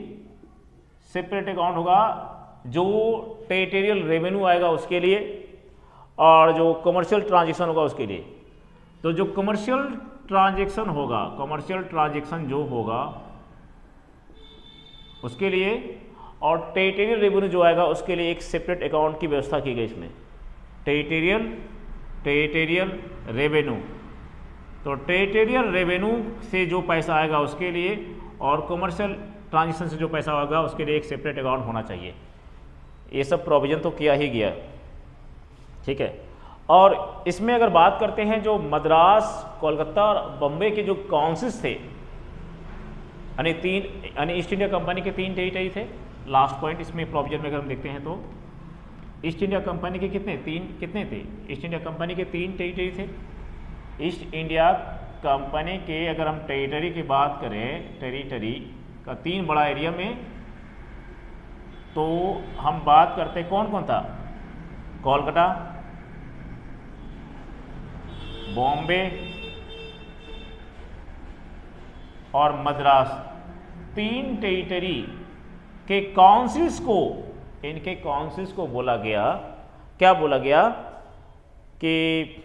सेपरेट अकाउंट होगा जो टेरिटोरियल रेवेन्यू आएगा उसके लिए, और जो कमर्शियल ट्रांजेक्शन होगा उसके लिए। तो जो कमर्शियल ट्रांजेक्शन होगा, कमर्शियल ट्रांजेक्शन जो होगा उसके लिए, और टेरिटोरियल रेवेन्यू जो आएगा उसके लिए एक सेपरेट अकाउंट की व्यवस्था की गई इसमें, टेरिटोरियल रेवेन्यू। तो टेरिटोरियल रेवेन्यू से जो पैसा आएगा उसके लिए, और कमर्शियल ट्रांजेक्शन से जो पैसा होगा उसके लिए एक सेपरेट अकाउंट होना चाहिए। ये सब प्रोविजन तो किया ही गया, ठीक है। और इसमें अगर बात करते हैं जो मद्रास, कोलकाता और बम्बे के जो काउंसिल्स थे, यानी ईस्ट इंडिया कंपनी के 3 टेरिटरी थे। लास्ट पॉइंट इसमें प्रोविजन में अगर हम देखते हैं तो ईस्ट इंडिया कंपनी के कितने थे, ईस्ट इंडिया कंपनी के 3 टेरिटरी थे। ईस्ट इंडिया कंपनी के अगर हम टेरिटरी की बात करें, टेरिटरी का 3 बड़ा एरिया में, तो हम बात करते कौन कौन था, कोलकाता, बॉम्बे और मद्रास। 3 टेरिटरी के काउंसिल्स को, इनके काउंसिल्स को बोला गया, क्या बोला गया कि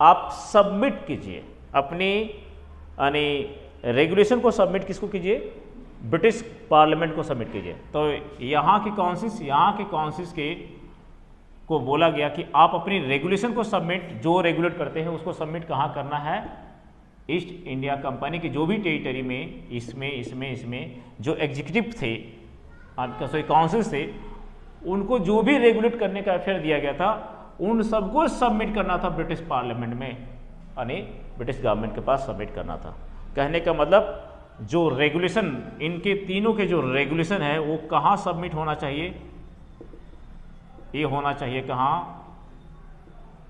आप सबमिट कीजिए अपनी यानी रेगुलेशन को सबमिट किसको कीजिए, ब्रिटिश पार्लियामेंट को सबमिट कीजिए। तो यहाँ के काउंसिल्स के को बोला गया कि आप अपनी रेगुलेशन को सबमिट, जो रेगुलेट करते हैं उसको सबमिट कहाँ करना है, ईस्ट इंडिया कंपनी की जो भी टेरिटरी में इसमें जो एग्जीक्यूटिव थे, सॉरी काउंसिल्स थे, उनको जो भी रेगुलेट करने का अफेयर दिया गया था उन सबको सबमिट करना था ब्रिटिश पार्लियामेंट में, यानी ब्रिटिश गवर्नमेंट के पास सबमिट करना था। कहने का मतलब जो रेगुलेशन, इनके तीनों के जो रेगुलेशन है वो कहाँ सबमिट होना चाहिए, ये होना चाहिए कहाँ,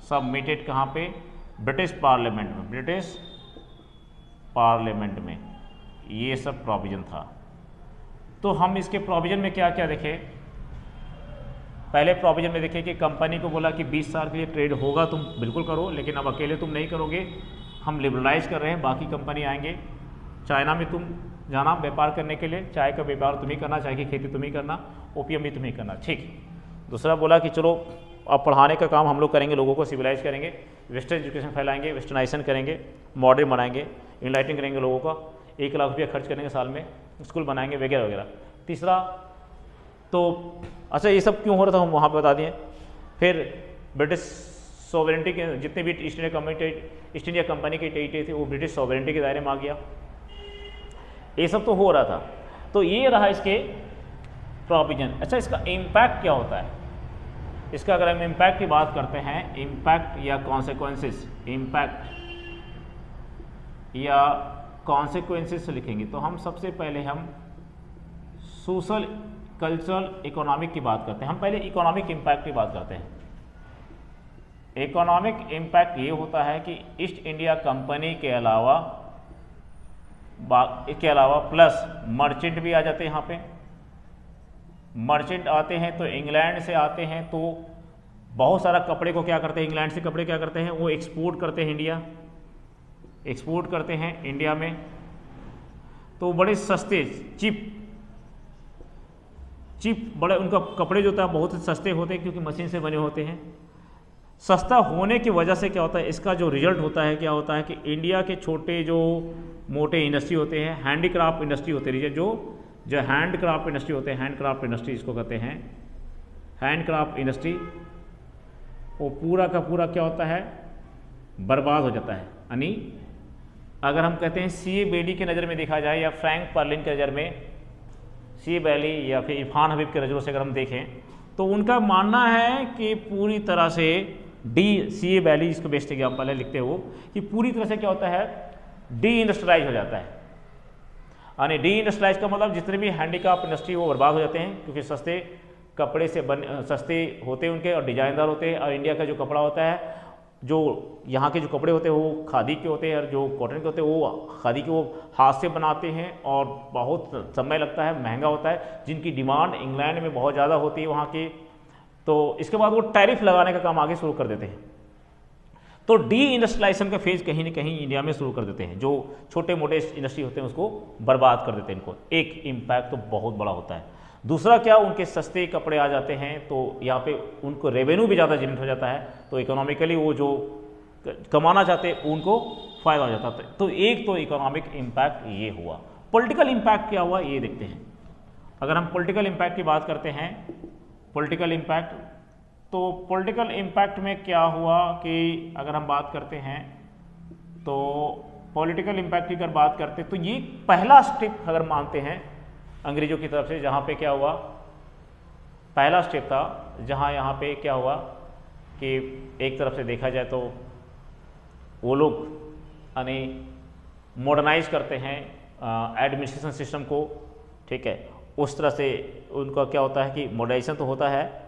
सबमिटेड कहाँ पे, ब्रिटिश पार्लियामेंट में, ब्रिटिश पार्लियामेंट में ये सब प्रोविजन था। तो हम इसके प्रोविजन में क्या क्या देखें, पहले प्रोविजन में देखें कि कंपनी को बोला कि 20 साल के लिए ट्रेड होगा, तुम बिल्कुल करो, लेकिन अब अकेले तुम नहीं करोगे, हम लिबरलाइज कर रहे हैं, बाकी कंपनी आएंगे। चाइना में तुम जाना व्यापार करने के लिए, चाय का व्यापार तुम्हें करना, चाय की खेती तुम्हें करना, ओपीएम भी तुम्हें करना, ठीक। दूसरा बोला कि चलो अब पढ़ाने का काम हम लोग करेंगे, लोगों को सिविलाइज करेंगे, वेस्टर्न एजुकेशन फैलाएंगे, वेस्टर्नाइजेशन करेंगे, मॉडर्न बनाएंगे, इनलाइटिंग करेंगे लोगों का, 1 लाख रुपया खर्च करेंगे साल में, स्कूल बनाएंगे वगैरह वगैरह। तीसरा तो अच्छा ये सब क्यों हो रहा था हम वहाँ पर बता दिए। फिर ब्रिटिश सॉवरेनिटी के जितने भी ईस्ट इंडिया कंपनी के टेरिटरी थे वो ब्रिटिश सॉवरेनिटी के दायरे में आ गया, ये सब तो हो रहा था। तो ये रहा इसके प्रोविजन। अच्छा इसका इम्पैक्ट क्या होता है, इसका अगर हम इम्पैक्ट की बात करते हैं, इम्पैक्ट या कॉन्सिक्वेंसेस, इम्पैक्ट या कॉन्सिक्वेंसेस लिखेंगे तो हम सबसे पहले हम सोशल, कल्चरल, इकोनॉमिक की बात करते हैं। हम पहले इकोनॉमिक इम्पैक्ट की बात करते हैं। इकोनॉमिक इम्पैक्ट ये होता है कि ईस्ट इंडिया कंपनी के अलावा प्लस मर्चेंट भी आ जाते हैं। यहाँ पे मर्चेंट आते हैं तो इंग्लैंड से आते हैं, तो बहुत सारा कपड़े को क्या करते हैं, इंग्लैंड से कपड़े क्या करते हैं, वो एक्सपोर्ट करते हैं इंडिया, एक्सपोर्ट करते हैं इंडिया में। तो बड़े सस्ते, चिप बड़े उनका कपड़े जो होता है बहुत सस्ते होते हैं क्योंकि मशीन से बने होते हैं। सस्ता होने की वजह से क्या होता है, इसका जो रिजल्ट होता है क्या होता है कि इंडिया के छोटे जो मोटे इंडस्ट्री होते हैं, हैंडीक्राफ्ट इंडस्ट्री होते हैं, जो हैंडक्राफ्ट इंडस्ट्री होते हैं, हैंडक्राफ्ट इंडस्ट्री इसको कहते हैं, हैंडक्राफ्ट इंडस्ट्री, वो पूरा का पूरा क्या होता है, बर्बाद हो जाता है। यानी अगर हम कहते हैं सी बेली की नज़र में देखा जाए या फ्रैंक पर्लिन की नज़र में, सी बैली या फिर इरफान हबीब के नज़रों से अगर हम देखें तो उनका मानना है कि पूरी तरह से सी बैली, इसको बेस्ट एग्जाम्पल है लिखते हो, कि पूरी तरह से क्या होता है, डी इंडस्ट्रियलाइज हो जाता है। यानी डी इंडस्ट्रियलाइज का मतलब जितने भी हैंडीक्राफ्ट इंडस्ट्री वो बर्बाद हो जाते हैं क्योंकि सस्ते कपड़े से सस्ते होते हैं उनके और डिजाइनदार होते हैं। और इंडिया का जो कपड़ा होता है, जो यहाँ के जो कपड़े होते हैं वो खादी के होते हैं और जो कॉटन के होते हैं वो खादी के, वो हाथ से बनाते हैं और बहुत समय लगता है, महंगा होता है, जिनकी डिमांड इंग्लैंड में बहुत ज़्यादा होती है वहाँ की। तो इसके बाद वो टैरिफ लगाने का काम आगे शुरू कर देते हैं। तो डी इंडस्ट्रियलाइजेशन का फेज कहीं ना कहीं इंडिया में शुरू कर देते हैं, जो छोटे मोटे इंडस्ट्री होते हैं उसको बर्बाद कर देते हैं। इनको एक इम्पैक्ट तो बहुत बड़ा होता है। दूसरा क्या, उनके सस्ते कपड़े आ जाते हैं तो यहाँ पे उनको रेवेन्यू भी ज़्यादा जनरेट हो जाता है, तो इकोनॉमिकली वो जो कमाना चाहते हैं उनको फ़ायदा हो जाता है। तो एक तो इकोनॉमिक इम्पैक्ट ये हुआ। पॉलिटिकल इम्पैक्ट क्या हुआ ये देखते हैं। अगर हम पॉलिटिकल इम्पैक्ट की बात करते हैं, पॉलिटिकल इम्पैक्ट, तो पॉलिटिकल इम्पैक्ट में क्या हुआ कि अगर हम बात करते हैं तो पॉलिटिकल इम्पैक्ट की अगर बात करते हैं तो ये पहला स्टेप अगर मानते हैं अंग्रेजों की तरफ से, जहाँ पे क्या हुआ, पहला स्टेप था जहाँ यहाँ पे क्या हुआ कि एक तरफ से देखा जाए तो वो लोग यानी मॉडर्नाइज करते हैं एडमिनिस्ट्रेशन सिस्टम को, ठीक है। उस तरह से उनका क्या होता है कि मॉडर्नाइजेशन तो होता है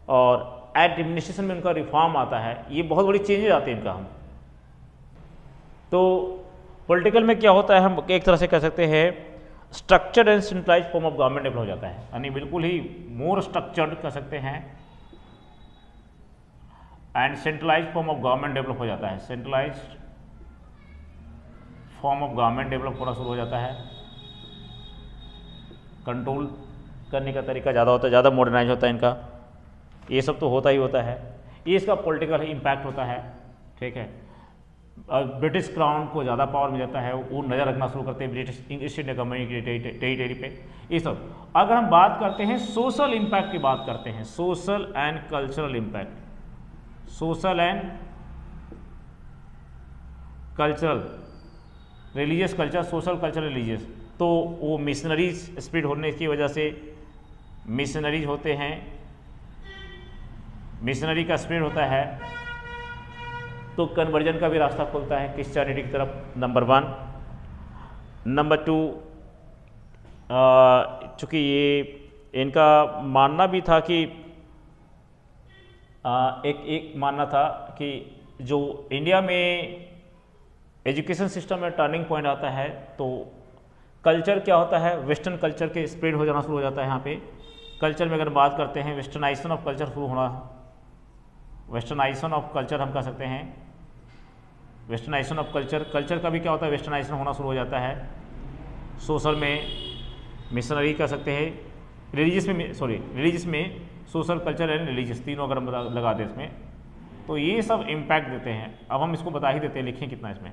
और एडमिनिस्ट्रेशन में उनका रिफॉर्म आता है। ये बहुत बड़ी चेंजेज आते हैं इनका। हम तो पॉलिटिकल में क्या होता है, हम एक तरह से कह सकते हैं structured and centralise form of government develop हो जाता है, यानी बिल्कुल ही मोर स्ट्रक्चर्ड कह सकते हैं and centralise form of government develop हो जाता है। Centralise form of government develop होना शुरू हो जाता है। कंट्रोल करने का तरीका ज़्यादा होता है, ज़्यादा मॉडर्नाइज होता है इनका। ये सब तो होता ही होता है, ये इसका पॉलिटिकल इम्पैक्ट होता है, ठीक है। ब्रिटिश क्राउन को ज़्यादा पावर मिल जाता है, वो नज़र रखना शुरू करते हैं ब्रिटिश ईस्ट इंडिया कंपनी की टेरिटरी पे, ये सब। अगर हम बात करते हैं सोशल इम्पैक्ट की बात करते हैं, social and cultural impact, social and cultural, religious culture, social culture, religious, तो वो मिशनरीज स्प्रेड होने की वजह से मिशनरीज होते हैं, मिशनरी का स्प्रेड होता है तो कन्वर्जन का भी रास्ता खुलता है क्रिश्चियनिटी की तरफ, नंबर 1। नंबर 2, चूँकि ये इनका मानना भी था कि एक मानना था कि जो इंडिया में एजुकेशन सिस्टम में टर्निंग पॉइंट आता है तो कल्चर क्या होता है, वेस्टर्न कल्चर के स्प्रेड हो जाना शुरू हो जाता है। यहाँ पे कल्चर में अगर बात करते हैं वेस्टर्नाइजेशन ऑफ कल्चर शुरू होना, वेस्टर्नाइजेशन ऑफ कल्चर हम कह सकते हैं, वेस्टर्नाइजेशन ऑफ कल्चर, कल्चर का भी क्या होता है वेस्टर्नाइजेशन होना शुरू हो जाता है। सोशल में मिशनरी कह सकते हैं, रिलीजियस में सोशल कल्चर एंड रिलीजियस, तीनों अगर हम लगा दें इसमें तो ये सब इम्पैक्ट देते हैं। अब हम इसको बता ही देते हैं, लिखें कितना इसमें,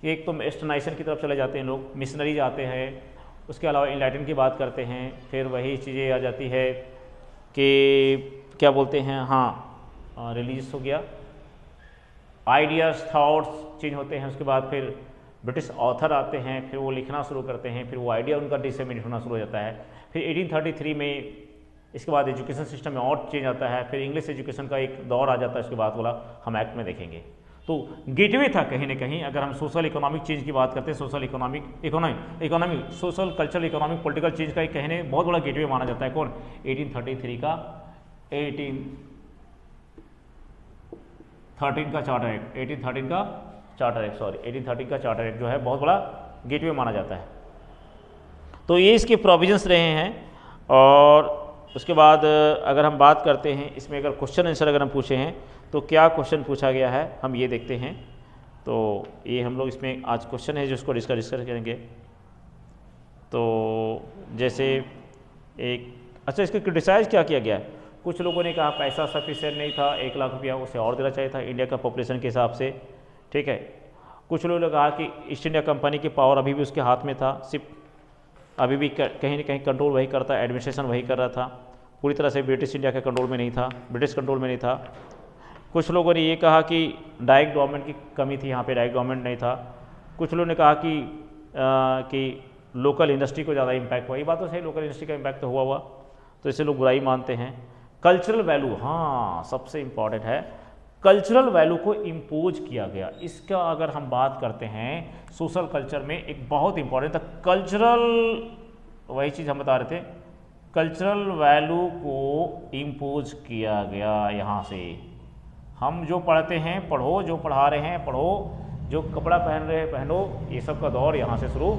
कि एक तो वेस्टर्नाइजेशन की तरफ चले जाते हैं लोग, मिशनरीज आते हैं, उसके अलावा इनलाइटन की बात करते हैं, फिर वही चीज़ें आ जाती है कि क्या बोलते हैं, हाँ रिलीजियस हो गया, आइडियाज़ थॉट्स चेंज होते हैं, उसके बाद फिर ब्रिटिश ऑथर आते हैं, फिर वो लिखना शुरू करते हैं, फिर वो आइडिया उनका डिसेमिनेट होना शुरू हो जाता है। फिर 1833 में इसके बाद एजुकेशन सिस्टम में और चेंज आता है, फिर इंग्लिश एजुकेशन का एक दौर आ जाता है, उसके बाद वाला हम एक्ट में देखेंगे। तो गेटवे था कहीं ना कहीं, अगर हम सोशल इकोनॉमिक चेंज की बात करते हैं, social economic social cultural economic political change का एक कहने बहुत बड़ा गेटवे माना जाता है। कौन? 1833 का 1813 का चार्टर एक्ट, 1813 का चार्टर एक्ट, 1813 का चार्टर एक्ट जो है बहुत बड़ा गेटवे माना जाता है। तो ये इसके प्रोविजंस रहे हैं। और उसके बाद अगर हम बात करते हैं इसमें, अगर क्वेश्चन आंसर अगर हम पूछे हैं तो क्या क्वेश्चन पूछा गया है हम ये देखते हैं। तो ये हम लोग इसमें आज क्वेश्चन है जो उसको डिस्कस करेंगे। तो जैसे एक, अच्छा इसको क्रिटिसाइज क्या किया गया है, कुछ लोगों ने कहा पैसा सफिशिएंट नहीं था, 1 लाख रुपया उसे और देना चाहिए था इंडिया का पॉपुलेशन के हिसाब से, ठीक है। कुछ लोगों ने कहा कि ईस्ट इंडिया कंपनी की पावर अभी भी उसके हाथ में था, सिर्फ अभी भी कहीं ना कहीं कंट्रोल वही करता, एडमिनिस्ट्रेशन वही कर रहा था, पूरी तरह से ब्रिटिश इंडिया के कंट्रोल में नहीं था, ब्रिटिश कंट्रोल में नहीं था। कुछ लोगों ने ये कहा कि डायरेक्ट गवर्नमेंट की कमी थी, यहाँ पे डायरेक्ट गवर्नमेंट नहीं था। कुछ लोगों ने कहा कि लोकल इंडस्ट्री को ज़्यादा इम्पैक्ट हुआ, ये बात तो सही, लोकल इंडस्ट्री का इम्पैक्ट तो हुआ, तो इसे लोग बुराई मानते हैं। कल्चरल वैल्यू, हाँ सबसे इम्पॉर्टेंट है, कल्चरल वैल्यू को इम्पोज किया गया। इसका अगर हम बात करते हैं सोशल कल्चर में एक बहुत इंपॉर्टेंट था कल्चरल, वही चीज़ हम बता रहे थे, कल्चरल वैल्यू को इम्पोज किया गया। यहाँ से हम जो पढ़ते हैं पढ़ो, जो पढ़ा रहे हैं पढ़ो, जो कपड़ा पहन रहे हैं पहनो, ये सब का दौर यहाँ से शुरू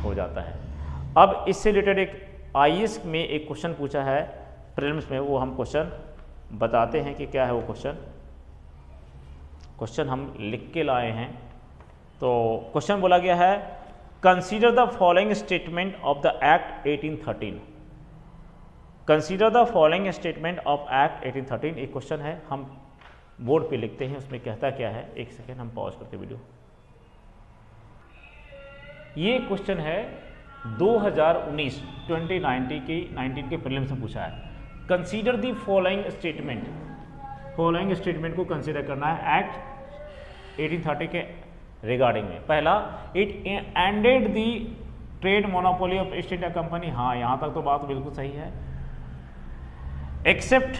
हो जाता है। अब इससे रिलेटेड एक IAS में एक क्वेश्चन पूछा है प्रीलिम्स में, वो हम क्वेश्चन बताते हैं कि क्या है वो क्वेश्चन हम लिख के लाए हैं। तो क्वेश्चन बोला गया है, consider the following statement of the act 1813, consider the following statement of act 1813, एक क्वेश्चन है, हम बोर्ड पे लिखते हैं उसमें कहता क्या है। एक सेकेंड हम पॉज करते वीडियो। ये क्वेश्चन है 2019 2019 के प्रीलिम्स में पूछा है। Consider the following statement, following statement को कंसीडर करना है एक्ट 1830 के रिगार्डिंग में। पहला, it ended the trade monopoly of east India company, हाँ यहाँ तक तो बात बिल्कुल सही है। Except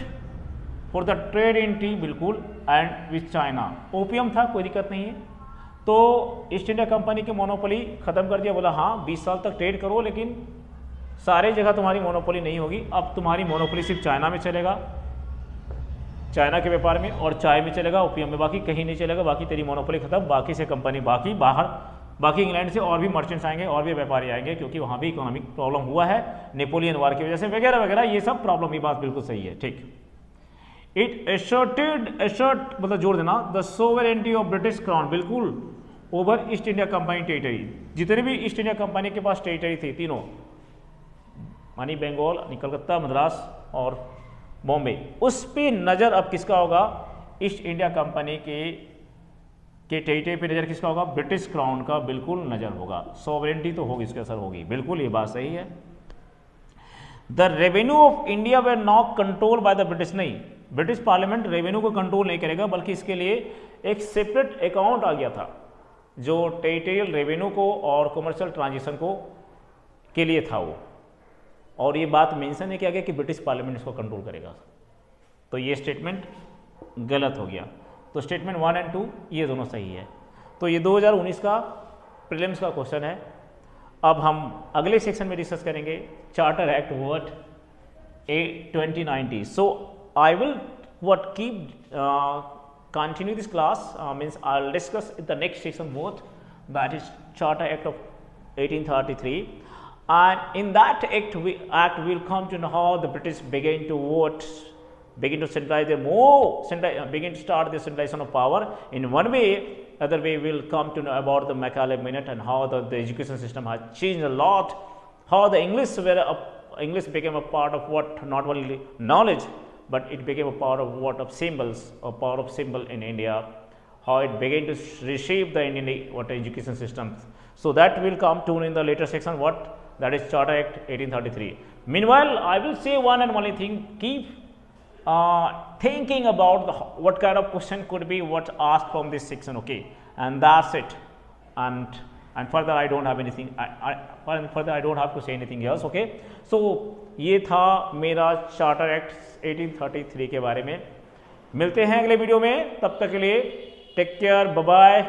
for the trade in T, बिल्कुल, एंड विथ चाइना, ओपियम था, कोई दिक्कत नहीं है। तो ईस्ट इंडिया कंपनी की मोनोपोली खत्म कर दिया, बोला हाँ 20 साल तक ट्रेड करो लेकिन सारे जगह तुम्हारी मोनोपोली नहीं होगी, अब तुम्हारी मोनोपोली सिर्फ चाइना में चलेगा, चाइना के व्यापार में, और चाय में चलेगा, ओपियम में, बाकी कहीं नहीं चलेगा, बाकी तेरी मोनोपोली खत्म, बाकी से कंपनी बाकी बाहर, बाकी इंग्लैंड से और भी मर्चेंट्स आएंगे और भी व्यापारी आएंगे, क्योंकि वहाँ भी इकोनॉमिक प्रॉब्लम हुआ है नेपोलियन वार की वजह से वगैरह वगैरह, ये सब प्रॉब्लम, ये बात बिल्कुल सही है, ठीक। इट एसर्ट मतलब जोड़ देना, the sovereignty of British crown, बिल्कुल, over East India company territory, जितने भी ईस्ट इंडिया कंपनी के पास टेरिटरी थी तीनों, मानी बंगाल, कलकत्ता, मद्रास और बॉम्बे, उस पे नज़र अब किसका होगा, ईस्ट इंडिया कंपनी के कि टेरिटरी पे नज़र किसका होगा, ब्रिटिश क्राउन का बिल्कुल नज़र होगा, सॉवरेनिटी तो होगी, इसके असर होगी, बिल्कुल ये बात सही है। The revenue of India were not control by the British, नहीं, ब्रिटिश पार्लियामेंट रेवेन्यू को कंट्रोल नहीं करेगा, बल्कि इसके लिए एक सेपरेट अकाउंट आ गया था जो टेरिटोरियल रेवेन्यू को और कमर्शियल ट्रांजेक्शन को के लिए था वो, और ये बात मेंशन है किया गया कि ब्रिटिश पार्लियामेंट इसको कंट्रोल करेगा। तो ये स्टेटमेंट गलत हो गया। तो स्टेटमेंट 1 और 2 ये दोनों सही है। तो ये 2019 का प्रीलिम्स का क्वेश्चन है। अब हम अगले सेक्शन में डिस्कस करेंगे charter act what 2090। So I will what keep continue this class, means I'll discuss in the next section both, that is Charter Act of 1833, and in that act we'll come to know how the British began to vote, begin to centralize their begin to start the centralization of power in one way. Other way we'll come to know about the Macaulay Minute and how the education system has changed a lot, how the English became a part of what, not only knowledge, but it became a part of what of symbols, a part of symbol in India, how it began to reshape the Indian education system. So that will come to in the later section, what that is Charter Act 1833. Meanwhile, I will say one and only thing: keep thinking about what kind of question could be what asked from this section, okay? And that's it. And further I don't have anything. Further I don't have to say anything else, okay? So ये था मेरा चार्टर एक्ट 1833 के बारे में। मिलते हैं अगले वीडियो में, तब तक के लिए टेक केयर, बाय बाय।